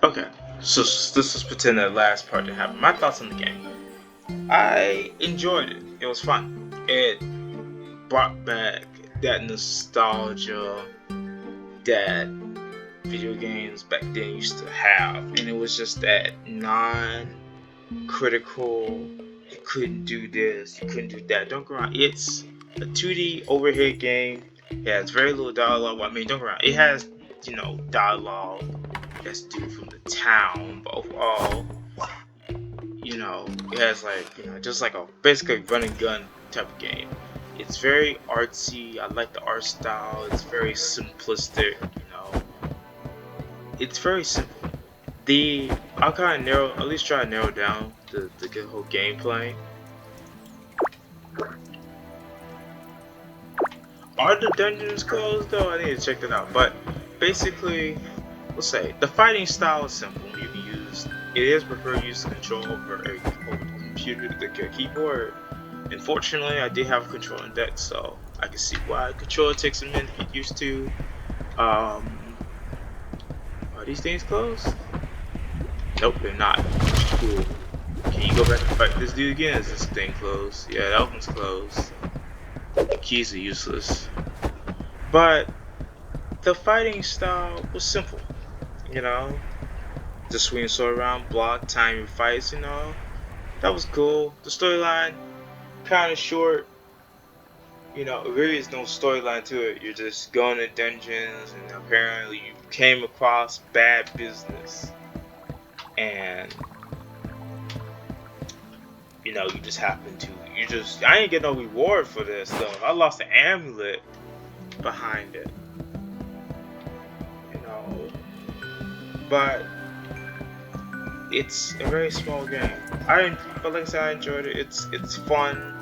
Okay, so this is pretend the last part to happen. My thoughts on the game. I enjoyed it. It was fun. It brought back that nostalgia that video games back then used to have, and it was just that non-critical. You couldn't do this, you couldn't do that. Don't go around. It's a 2D overhead game. It has very little dialogue. Well, I mean, don't go around. It has, dialogue that's due from the town, but overall, it has like, just like a basically run and gun type of game. It's very artsy. I like the art style. It's very simplistic. It's very simple. I'll kind of at least try to narrow down the whole gameplay. Are the dungeons closed though? I need to check that out. But basically, let's say the fighting style is simple. You can use it is preferred use the control over a computer, the keyboard. Unfortunately, I did have a controlling deck, so I can see why controller takes a minute to get used to. Are these things closed? Nope, they're not. Cool. Can you go back and fight this dude again? Is this thing closed? Yeah, that one's closed. The keys are useless. But the fighting style was simple. Just swing sword around, block, time your fights, That was cool. The storyline, kinda short. There really is no storyline to it. You're just going to dungeons and apparently you came across bad business. And you just happen to I didn't get no reward for this though. I lost an amulet behind it. But it's a very small game. But like I said, I enjoyed it. It's fun.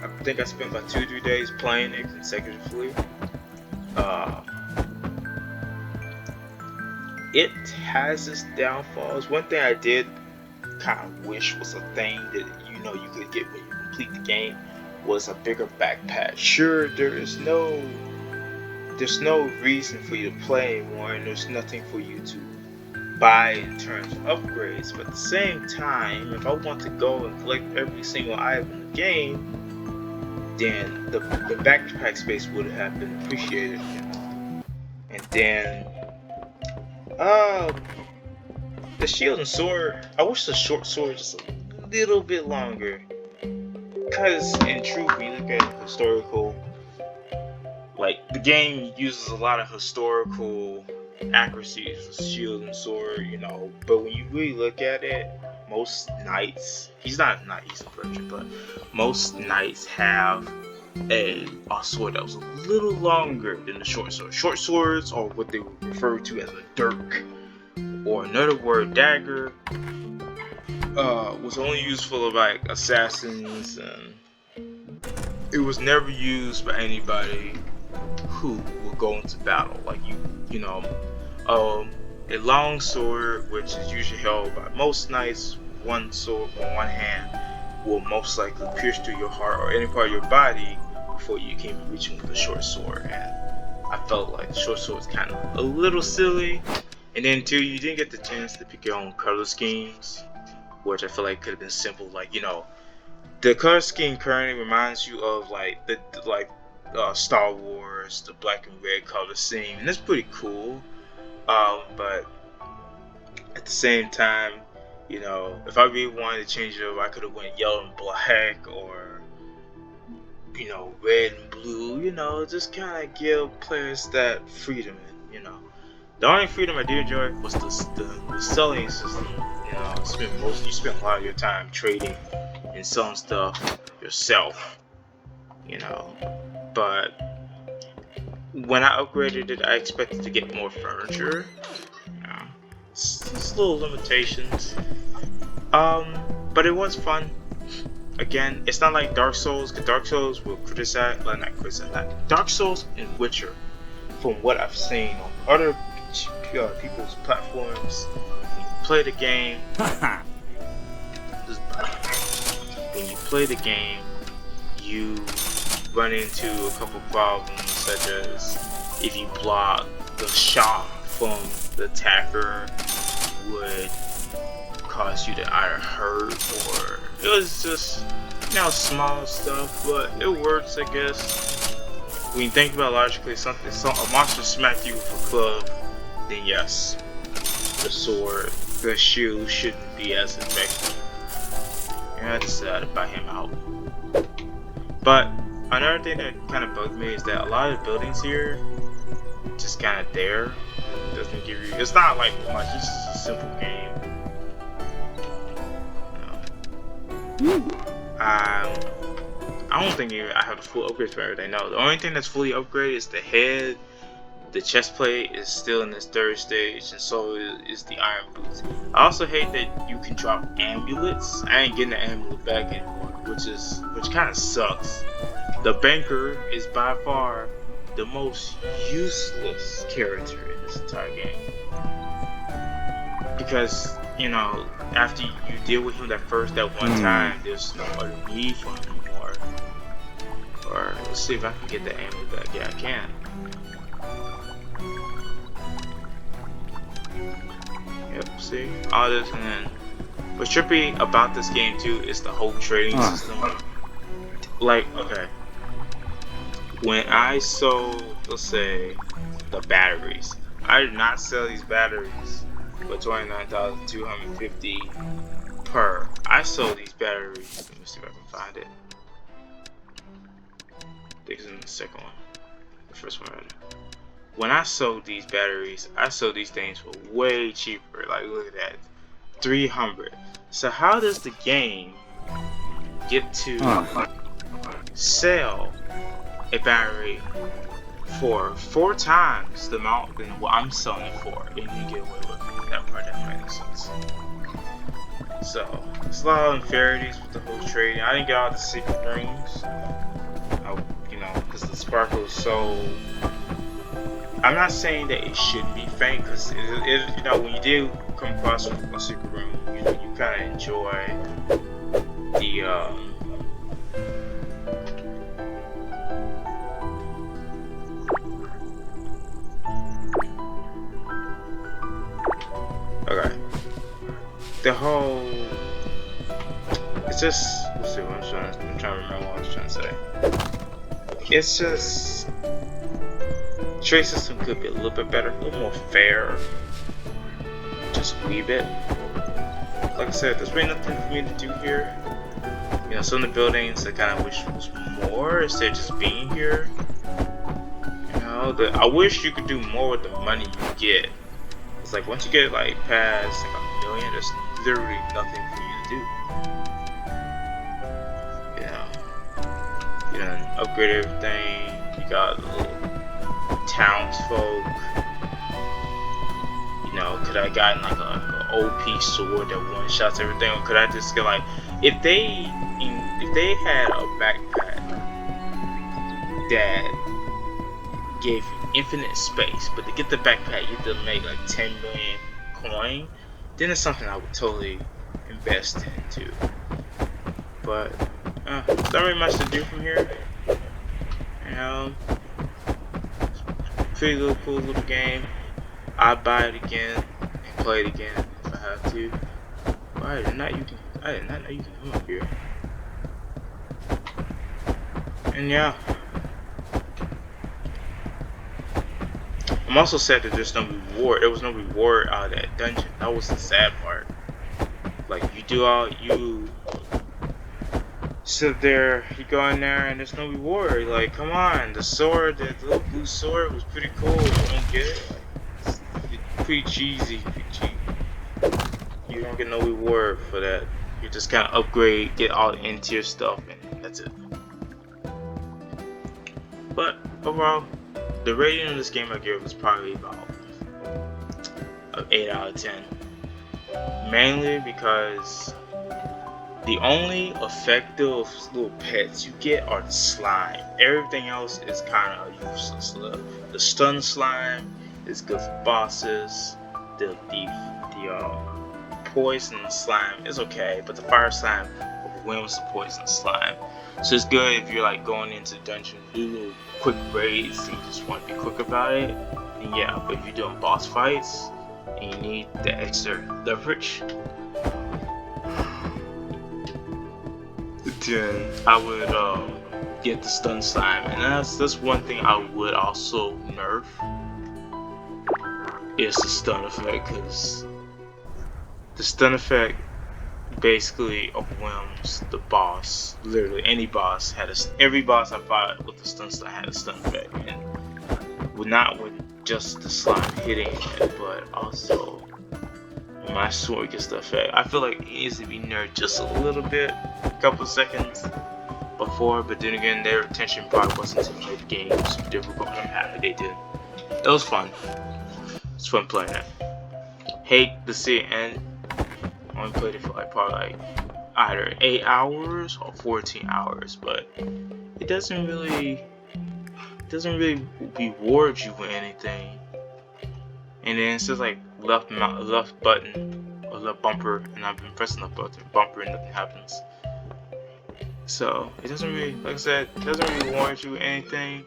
I think I spent about 2-3 days playing it consecutively. It has its downfalls. One thing I did kind of wish was a thing that you could get when you complete the game was a bigger backpack. Sure, there's no reason for you to play anymore, and there's nothing for you to buy in terms of upgrades. But at the same time, if I want to go and collect every single item in the game, then the backpack space would have been appreciated. And then the shield and sword, I wish the short sword was just a little bit longer. Because in truth, when you look at historical, like the game uses a lot of historical accuracies with shield and sword, but when you really look at it, most knights, he's not a knight, he's a virgin, but most knights have a sword that was a little longer than the short sword. Short swords are what they refer to as a dirk, or another word, dagger, was only used for like assassins, and it was never used by anybody who will go into battle. Like a long sword, which is usually held by most knights, one sword on one hand, will most likely pierce through your heart or any part of your body before you can reach with the short sword. And I felt like the short sword was kind of a little silly. And then too, you didn't get the chance to pick your own color schemes, which I feel like could have been simple. Like the color scheme currently reminds you of Star Wars, the black and red color scheme, and that's pretty cool. But at the same time, if I really wanted to change it up, I could have went yellow and black, or red and blue. Just kind of give players that freedom. The only freedom I did enjoy was the selling system. You spend a lot of your time trading and selling stuff yourself. But when I upgraded it, I expected to get more furniture. It's little limitations. But it was fun. Again, it's not like Dark Souls, because Dark Souls will Dark Souls and Witcher, from what I've seen on other people's platforms, when you play the game, you run into a couple problems, such as if you block the shot from the attacker, would cause you to either hurt, or it was just, you know, small stuff, but it works, I guess. When you think about it logically, a monster smacked you with a club, then yes, the sword, the shield shouldn't be as effective. And I decided to buy him out. But another thing that kind of bugged me is that a lot of the buildings here just kind of there. It doesn't give you. It's not like much. It's just a simple game. I don't think I have the full upgrades for everything. No, the only thing that's fully upgraded is the head. The chest plate is still in this third stage, and so is the iron boots. I also hate that you can drop amulets. I ain't getting the amulet back anymore, which kind of sucks. The banker is by far the most useless character in this entire game, because you know, after you deal with him that one time, there's no other need for him anymore. Or let's see if I can get the amulet back. Yeah, I can. Yep, see? All this, and then what's trippy about this game too is the whole trading system. Like, okay, when I sold, let's say, the batteries, I did not sell these batteries for 29,250 per. I sold these batteries. Let me see if I can find it. I think it's in the second one. The first one, rather. When I sold these batteries, I sold these things for way cheaper. Like, look at that, 300. So how does the game get to sell a battery for 4 times the amount than what I'm selling it for, and you get away with it? That part doesn't make sense. So there's a lot of unfairities with the whole trading. I didn't get all the secret rooms, you know, because the sparkle is so. I'm not saying that it should be fake, because you know, when you do come across a secret room, you know, you kind of enjoy the okay, the whole. It's just. Let's see what I'm trying to remember what I was trying to say. It's just. Trade system could be a little bit better, a little more fair, just a wee bit. Like I said, there's really nothing for me to do here. You know, some of the buildings I kind of wish was more instead of just being here. You know, I wish you could do more with the money you get. It's like once you get like past like 1 million, there's literally nothing for you to do. You know, upgrade everything. You got a little townsfolk. You know, could I gotten like an OP sword that one shots everything, or could I just get like, if they had a backpack that gave you infinite space, but to get the backpack you have to make like 10 million coin, then it's something I would totally invest into. But there's not really much to do from here. You know, pretty little cool little game. I'd buy it again and play it again if I have to. But I did not know you can come up here. And yeah, I'm also sad that there's no reward. There was no reward out of that dungeon. That was the sad part. Like, you sit there, you go in there, and there's no reward. Like, come on, the sword, the little blue sword was pretty cool. You don't get it. Like, it's pretty cheesy. You don't get no reward for that. You just kind of upgrade, get all the end-tier stuff, and that's it. But overall, the rating of this game I give was probably about an 8 out of 10. Mainly because the only effective little pets you get are the slime. Everything else is kind of useless. The stun slime is good for bosses. The poison slime is okay, but the fire slime overwhelms the poison slime. So it's good if you're like going into dungeons, do little quick raids, and you just want to be quick about it. And yeah, but if you're doing boss fights, and you need the extra leverage, then I would get the stun slime, and that's one thing I would also nerf is the stun effect, because the stun effect basically overwhelms the boss. Literally any boss had every boss I fought with the stun slime had a stun effect, and not with just the slime hitting it, but also when my sword gets the effect. I feel like it needs to be nerfed just a little bit, a couple seconds before, but then again their retention probably wasn't to make the game super difficult. I'm happy they did. It was fun. It's fun playing it. Hate to see it end. I only played it for like probably like either 8 hours or 14 hours, but it doesn't really reward you with anything. And then it says like left button or left bumper, and I've been pressing the bumper and nothing happens. So it doesn't really, like I said, it doesn't really reward you with anything.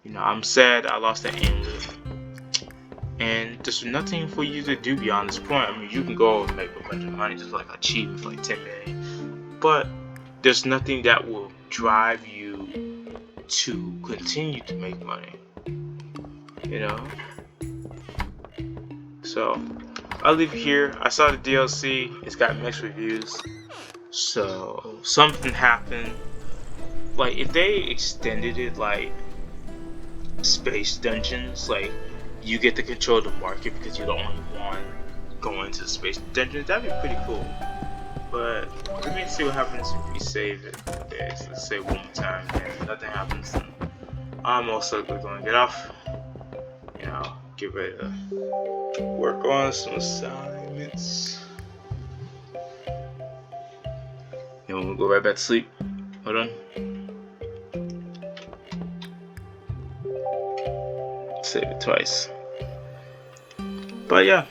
You know, I'm sad I lost that amulet. And there's nothing for you to do beyond this point. I mean, you can go and make a bunch of money, just like achievement for like 10 million. But there's nothing that will drive you to continue to make money. You know? So, I'll leave it here. I saw the DLC. It's got mixed reviews. So, something happened. Like, if they extended it, like, space dungeons, like, you get to control the market because you're the only one going to the space dungeons, that'd be pretty cool. But let me see what happens if we save it. Okay, so let's save one more time and nothing happens, then I'm most likely going to get off. You know, get ready to work on some assignments. And we'll go right back to sleep. Hold on. Save it twice. But yeah,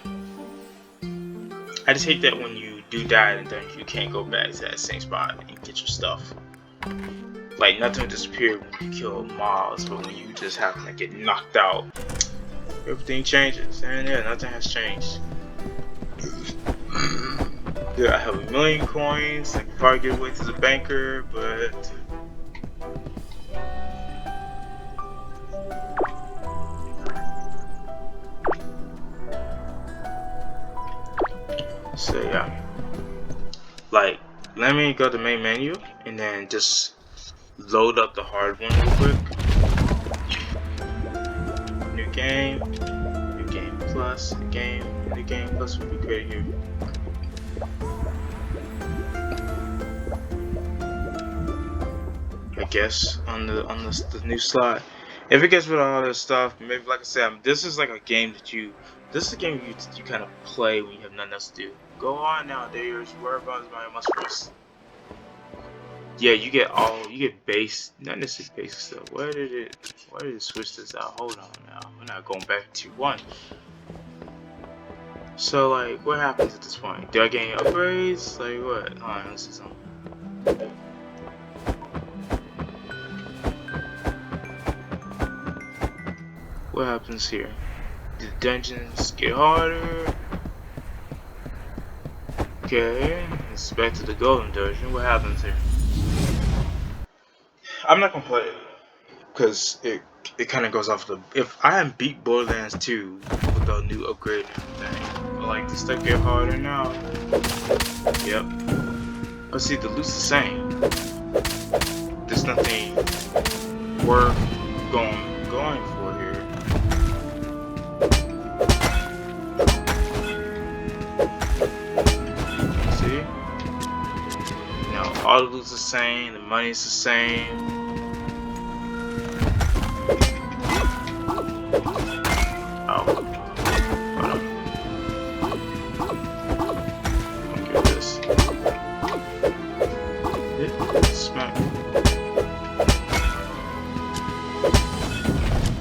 I just hate that when you do die in a dungeon, you can't go back to that same spot and get your stuff. Like, nothing will disappear when you kill mobs, but when you just happen to get knocked out, everything changes. And yeah, nothing has changed. Yeah, I have 1 million coins. I can probably get away to the banker, but so yeah, like, let me go to the main menu and then just load up the hard one real quick. New game plus, new game plus would be great here. I guess on the new slot. If it gets rid of all this stuff, maybe, like I said, this is like a game that you kind of play when you have nothing else to do. Go on now, there's whereabouts my must first. Yeah, you get base, not necessarily basic stuff. Why did it switch this out? Hold on now, we're not going back to 1. So like, what happens at this point? Do I get any upgrades? Like what? Hold on, let's see something. What happens here? The dungeons get harder. Okay, it's back to the golden dungeon. What happens here? I'm not gonna play it because it kind of goes off the. If I hadn't beat Borderlands 2 with the new upgrade and everything, like the stuff get harder now. Yep. But see, the loot's the same. There's nothing worth going for here. See? All the loot's the same, the money's the same. Oh. Hold on. Don't get this. Yeah, smack.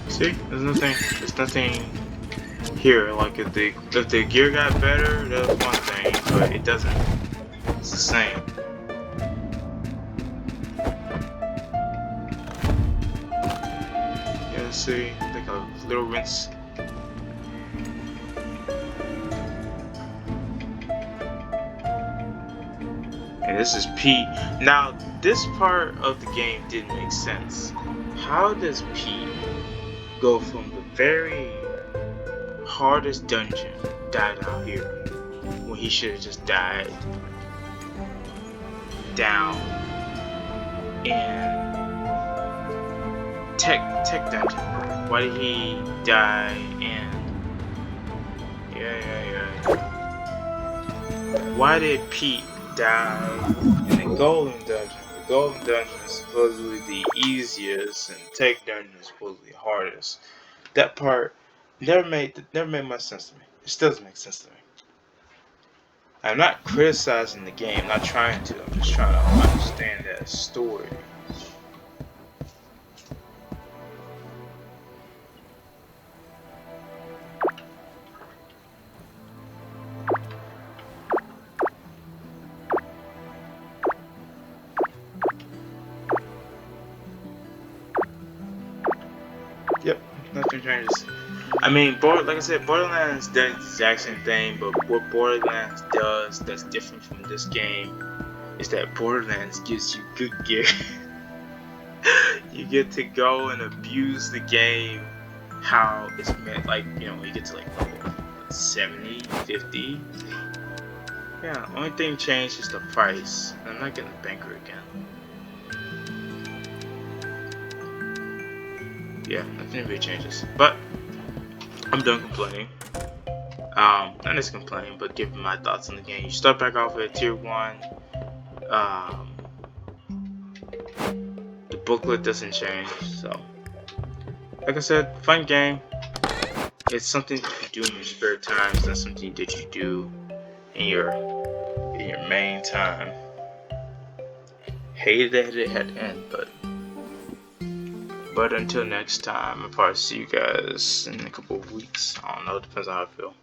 See? There's nothing here. Like if the gear got better, that's one thing, but it doesn't. It's the same. See, like a little rinse. And this is Pete. Now, this part of the game didn't make sense. How does Pete go from the very hardest dungeon, died out here, when he should have just died down in tech dungeon? Why did he die in? Why did Pete die in the golden dungeon? The golden dungeon is supposedly the easiest, and tech dungeon is supposedly the hardest. That part never made much sense to me. It still doesn't make sense to me. I'm not criticizing the game, I'm not trying to. I'm just trying to understand that story. Yep, nothing changes. I mean, like I said, Borderlands does the exact same thing, but what Borderlands does that's different from this game is that Borderlands gives you good gear. You get to go and abuse the game how it's meant. Like, you know, you get to like level 70, 50. Yeah, only thing changed is the price. I'm not getting a banker again. Yeah, nothing really changes. But I'm done complaining. Not just complaining, but giving my thoughts on the game. You start back off at tier 1. The booklet doesn't change, so like I said, fun game. It's something that you do in your spare time. It's not something that you do in your main time. Hated that it had to end, but until next time, I'll probably see you guys in a couple of weeks. I don't know, it depends on how I feel.